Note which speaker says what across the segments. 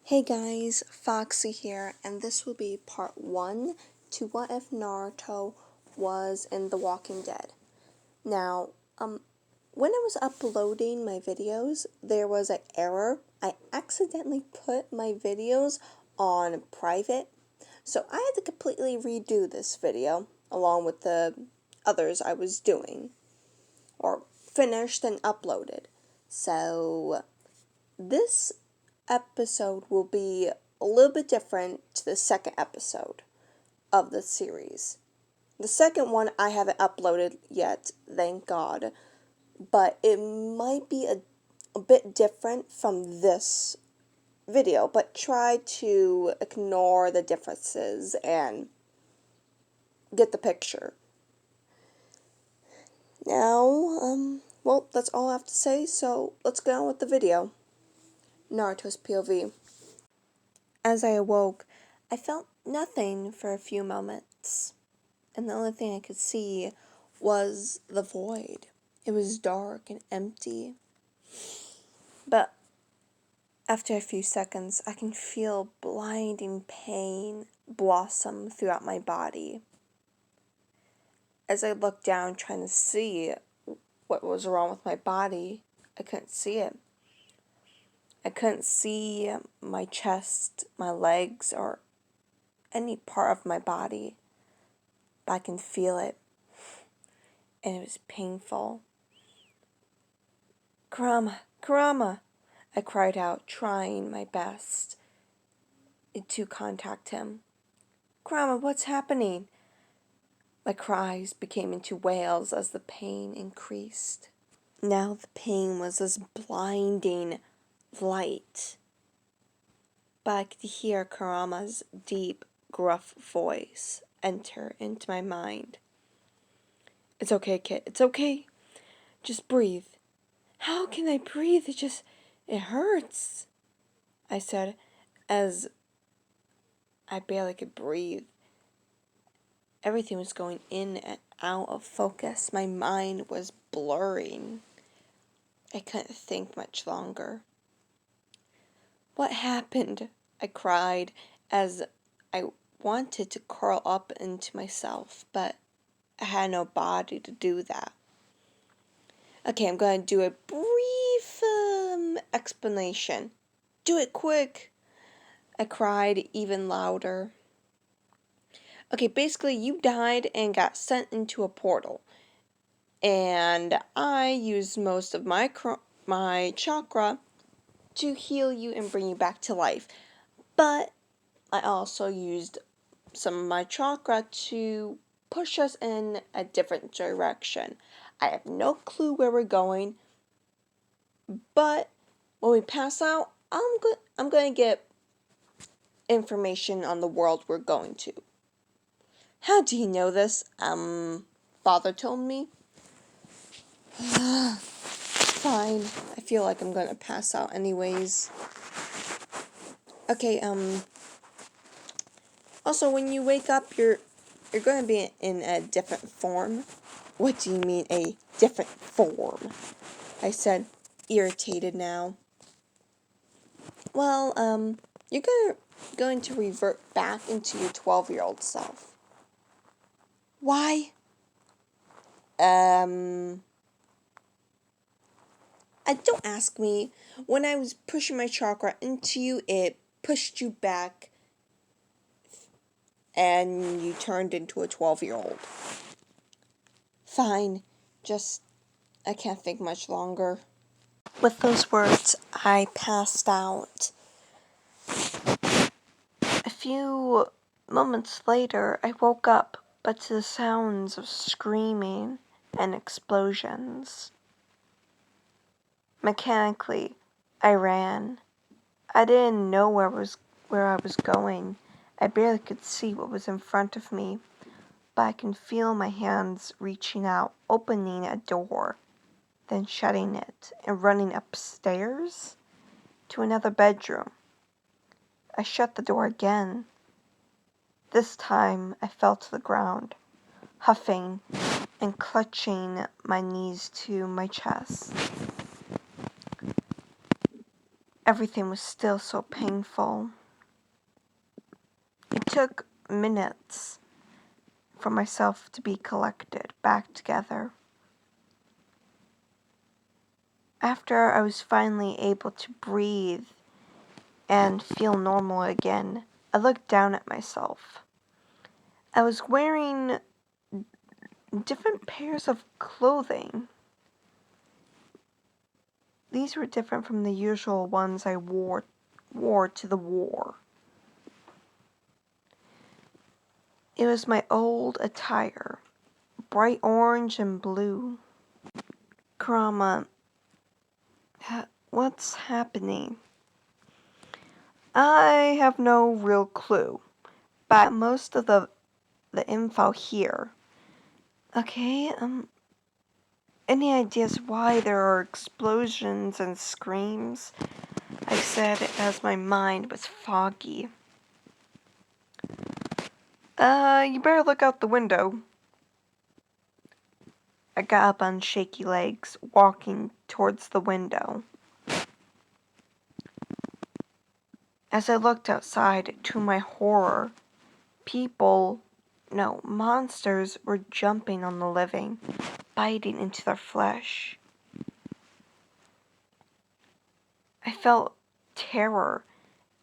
Speaker 1: Hey guys, Foxy here, and this will be part 1 to What If Naruto was in The Walking Dead. Now, when I was uploading my videos, there was an error. I accidentally put my videos on private, so I had to completely redo this video, along with the others I was doing, or finished and uploaded. So, this episode will be a little bit different to the second episode of the series. The second one I haven't uploaded yet, thank God, but it might be a bit different from this video, but try to ignore the differences and get the picture. Now, well, that's all I have to say, so let's get on with the video. Naruto's POV. As I awoke, I felt nothing for a few moments, and the only thing I could see was the void. It was dark and empty. But after a few seconds, I can feel blinding pain blossom throughout my body. As I looked down trying to see what was wrong with my body, I couldn't see it. I couldn't see my chest, my legs, or any part of my body. But I can feel it, and it was painful. Kurama, Kurama, I cried out, trying my best to contact him. Kurama, what's happening? My cries became into wails as the pain increased. Now the pain was this blinding light, but I could hear Kurama's deep, gruff voice enter into my mind. It's okay, kid. It's okay. Just breathe. How can I breathe? It hurts, I said, as I barely could breathe. Everything was going in and out of focus. My mind was blurring. I couldn't think much longer. What happened? I cried as I wanted to curl up into myself, but I had no body to do that. Okay, I'm going to do a brief explanation. Do it quick, I cried even louder. Okay, basically you died and got sent into a portal. And I used most of my chakra to heal you and bring you back to life. But I also used some of my chakra to push us in a different direction. I have no clue where we're going, but when we pass out, I'm going to get information on the world we're going to. How do you know this? Father told me. Fine. I feel like I'm going to pass out anyways. Okay, also when you wake up, you're going to be in a different form. What do you mean, a different form? I said, irritated now. Well, you're going to revert back into your 12-year-old self. Why? Don't ask me. When I was pushing my chakra into you, it pushed you back, and you turned into a 12-year-old. Fine. I can't think much longer. With those words, I passed out. A few moments later, I woke up, but to the sounds of screaming and explosions. Mechanically, I ran. I didn't know where I was going. I barely could see what was in front of me, but I can feel my hands reaching out, opening a door, then shutting it, and running upstairs to another bedroom. I shut the door again. This time I fell to the ground, huffing and clutching my knees to my chest. Everything was still so painful. It took minutes for myself to be collected back together. After I was finally able to breathe and feel normal again, I looked down at myself. I was wearing different pairs of clothing. These were different from the usual ones I wore to the war. It was my old attire, bright orange and blue. Kurama, what's happening? I have no real clue, but most of the info here. Okay, any ideas why there are explosions and screams? I said as my mind was foggy. You better look out the window. I got up on shaky legs, walking towards the window. As I looked outside, to my horror, monsters were jumping on the living, biting into their flesh. I felt terror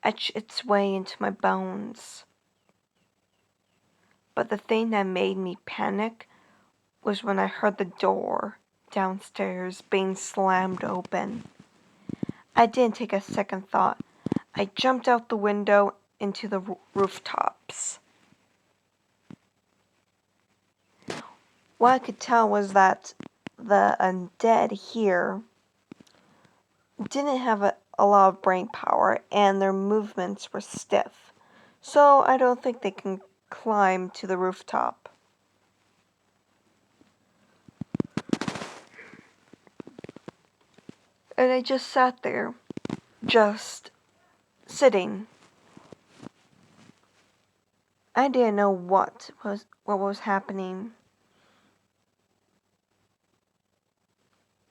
Speaker 1: etch its way into my bones. But the thing that made me panic was when I heard the door downstairs being slammed open. I didn't take a second thought. I jumped out the window into the rooftops. What I could tell was that the undead here didn't have a lot of brain power, and their movements were stiff. So I don't think they can climb to the rooftop. And I just sat there, just sitting. I didn't know what was happening.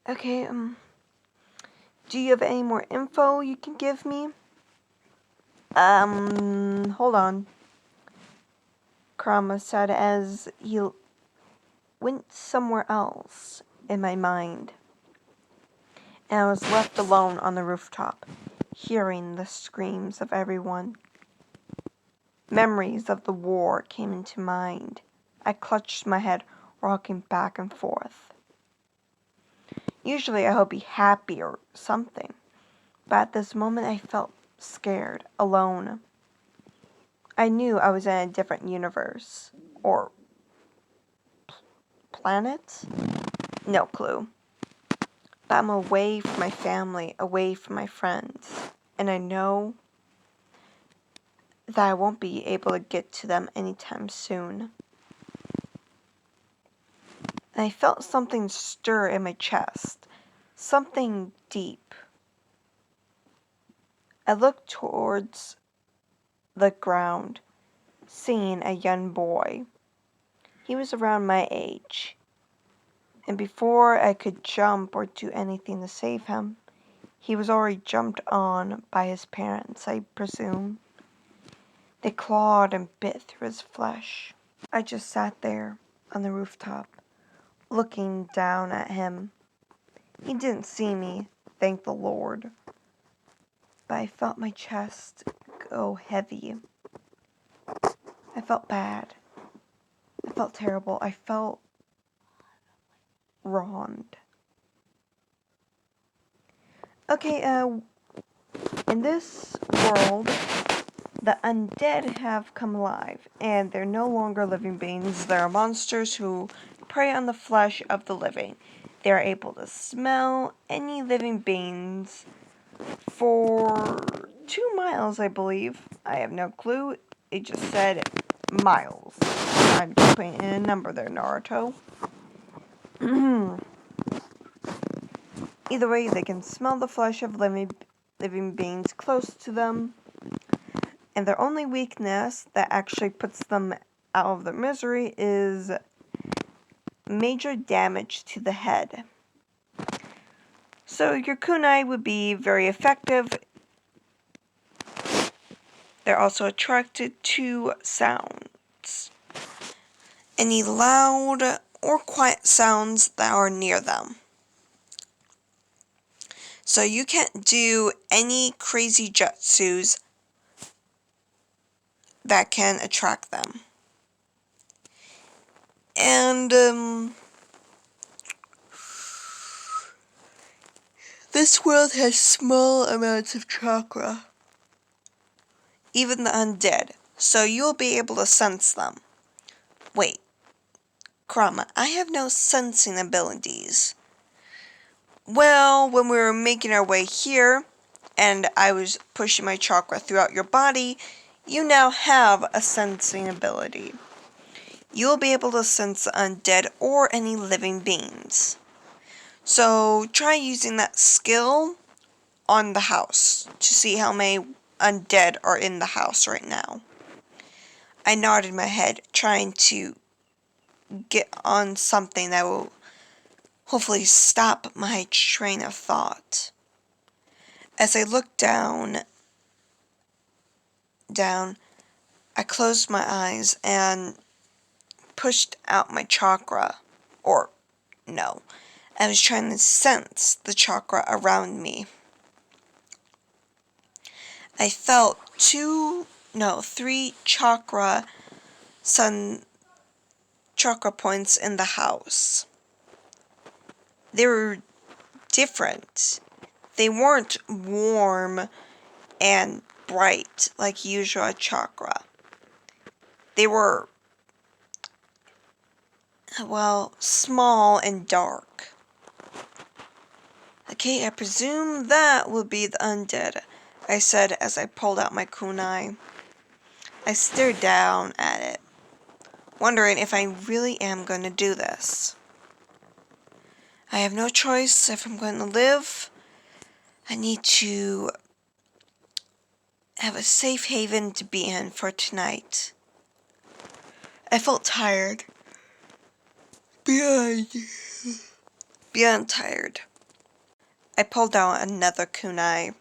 Speaker 1: Okay, do you have any more info you can give me? Hold on. Kurama said as he went somewhere else in my mind. And I was left alone on the rooftop, hearing the screams of everyone. Memories of the war came into mind. I clutched my head, rocking back and forth. Usually I would be happy or something, but at this moment I felt scared, alone. I knew I was in a different universe, or planet? No clue. But I'm away from my family, away from my friends, and I know that I won't be able to get to them anytime soon. And I felt something stir in my chest, something deep. I looked towards the ground, seeing a young boy. He was around my age, and before I could jump or do anything to save him, he was already jumped on by his parents, I presume. They clawed and bit through his flesh. I just sat there on the rooftop, looking down at him. He didn't see me, thank the Lord, but I felt my chest go heavy. I felt bad. I felt terrible. I felt wronged. Okay, in this world, the undead have come alive, and they're no longer living beings. They're monsters who prey on the flesh of the living. They're able to smell any living beings for 2 miles, I believe. I have no clue. It just said miles. I'm just putting in a number there, Naruto. Either way, they can smell the flesh of living beings close to them. And their only weakness that actually puts them out of their misery is major damage to the head. So your kunai would be very effective They're also attracted to sounds. Any loud or quiet sounds that are near them. So you can't do any crazy jutsus that can attract them. And, this world has small amounts of chakra. Even the undead. So you'll be able to sense them. Wait. Kurama, I have no sensing abilities. Well, when we were making our way here, and I was pushing my chakra throughout your body, you now have a sensing ability. You'll be able to sense undead or any living beings. So try using that skill on the house to see how many undead are in the house right now. I nodded my head, trying to get on something that will hopefully stop my train of thought. As I looked down, I closed my eyes and pushed out my chakra. Or, no, I was trying to sense the chakra around me. I felt 3 chakra points in the house. They were different. They weren't warm and bright like usual chakra. They were, well, small and dark. Okay, I presume that will be the undead, I said as I pulled out my kunai. I stared down at it, wondering if I really am going to do this. I have no choice if I'm going to live. I need to have a safe haven to be in for tonight. I felt tired. Beyond tired. I pulled out another kunai.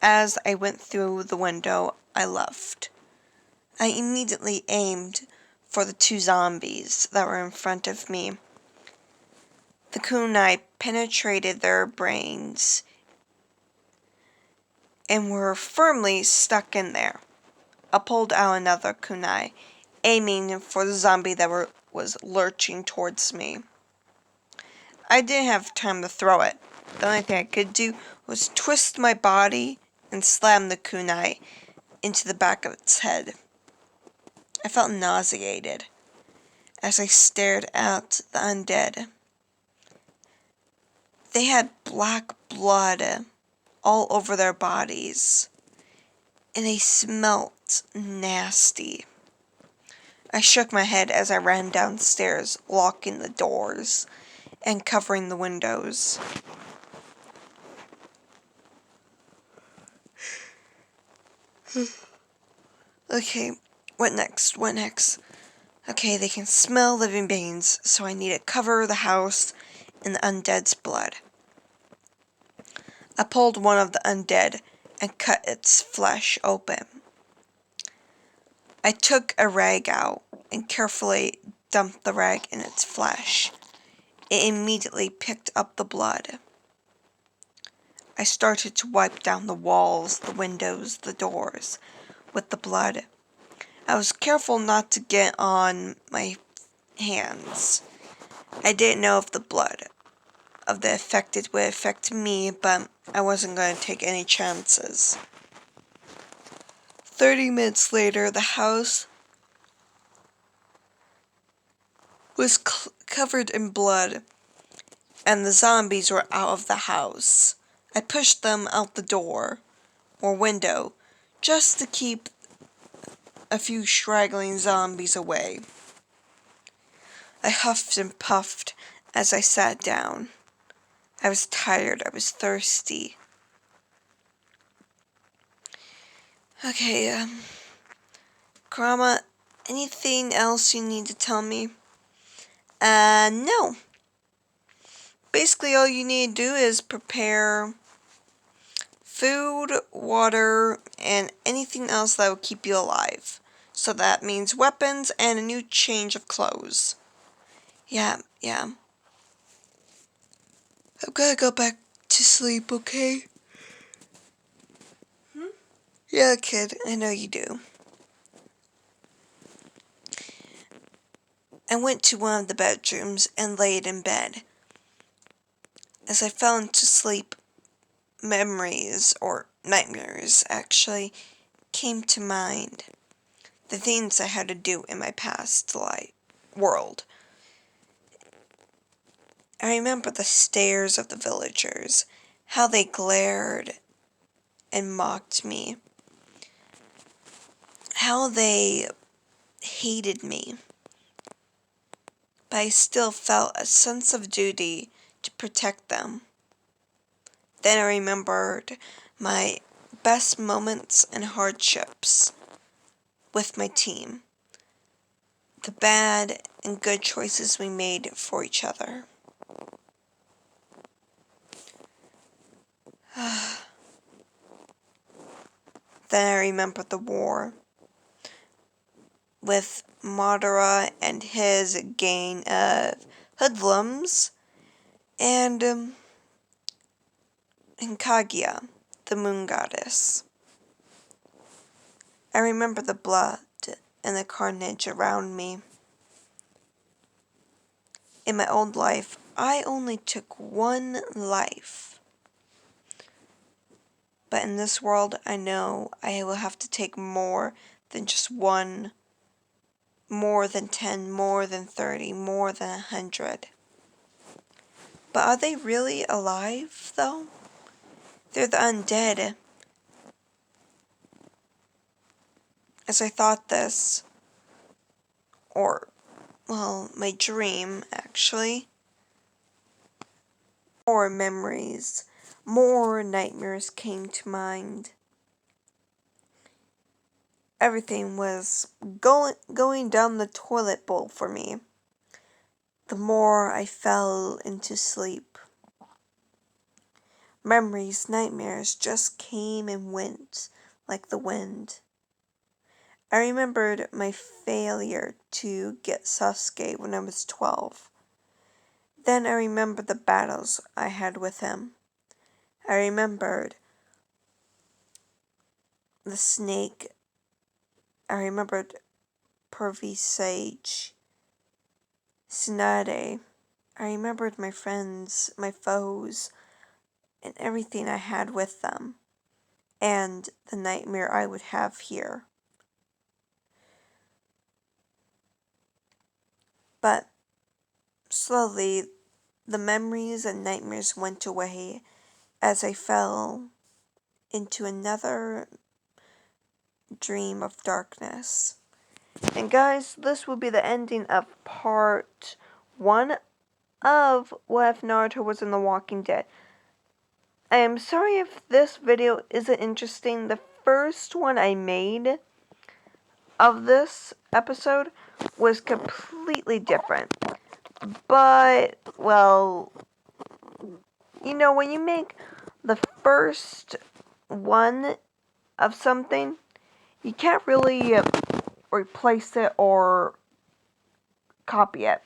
Speaker 1: As I went through the window I left, I immediately aimed for the 2 zombies that were in front of me. The kunai penetrated their brains and were firmly stuck in there. I pulled out another kunai, aiming for the zombie that was lurching towards me. I didn't have time to throw it. The only thing I could do was twist my body and slam the kunai into the back of its head. I felt nauseated as I stared at the undead. They had black blood all over their bodies, and they smelt nasty. I shook my head as I ran downstairs, locking the doors and covering the windows. Okay, what next? Okay, they can smell living beings, so I need to cover the house in the undead's blood. I pulled one of the undead and cut its flesh open. I took a rag out and carefully dumped the rag in its flesh. It immediately picked up the blood. I started to wipe down the walls, the windows, the doors with the blood. I was careful not to get on my hands. I didn't know if the blood of the affected would affect me, but I wasn't going to take any chances. 30 minutes later, the house was covered in blood, and the zombies were out of the house. I pushed them out the door, or window, just to keep a few straggling zombies away. I huffed and puffed as I sat down. I was tired, I was thirsty. Okay, Kurama, anything else you need to tell me? No. Basically all you need to do is prepare food, water, and anything else that will keep you alive. So that means weapons and a new change of clothes. Yeah. I'm gonna go back to sleep, okay? Yeah, kid, I know you do. I went to one of the bedrooms and laid in bed. As I fell into sleep, memories, or nightmares actually, came to mind. The things I had to do in my past world. I remember the stares of the villagers, how they glared and mocked me, how they hated me, but I still felt a sense of duty to protect them. Then I remembered my best moments and hardships with my team, the bad and good choices we made for each other. Then I remembered the war with Madara and his gang of hoodlums, and Kaguya, the moon goddess. I remember the blood and the carnage around me. In my old life, I only took one life. But in this world, I know I will have to take more than just one, more than 10, more than 30, more than 100. But are they really alive, though? They're the undead. As I thought this, or, well, my dream, actually, more memories, more nightmares came to mind. Everything was going down the toilet bowl for me. The more I fell into sleep. Memories, nightmares just came and went like the wind. I remembered my failure to get Sasuke when I was 12. Then I remembered the battles I had with him. I remembered the snake. I remembered Pervy Sage, Tsunade. I remembered my friends, my foes, and everything I had with them, and the nightmare I would have here. But slowly, the memories and nightmares went away as I fell into another dream of darkness. And guys, this will be the ending of part 1 of What If Naruto Was in The Walking Dead. I am sorry if this video isn't interesting. The first one I made of this episode was completely different. But, well, you know, when you make the first one of something, you can't really replace it or copy it.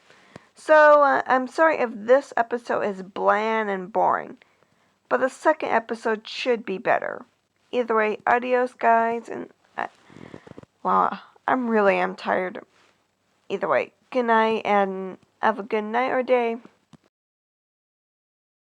Speaker 1: So, I'm sorry if this episode is bland and boring, but the second episode should be better. Either way, adios guys, and wow, I'm tired. Either way, good night and have a good night or day.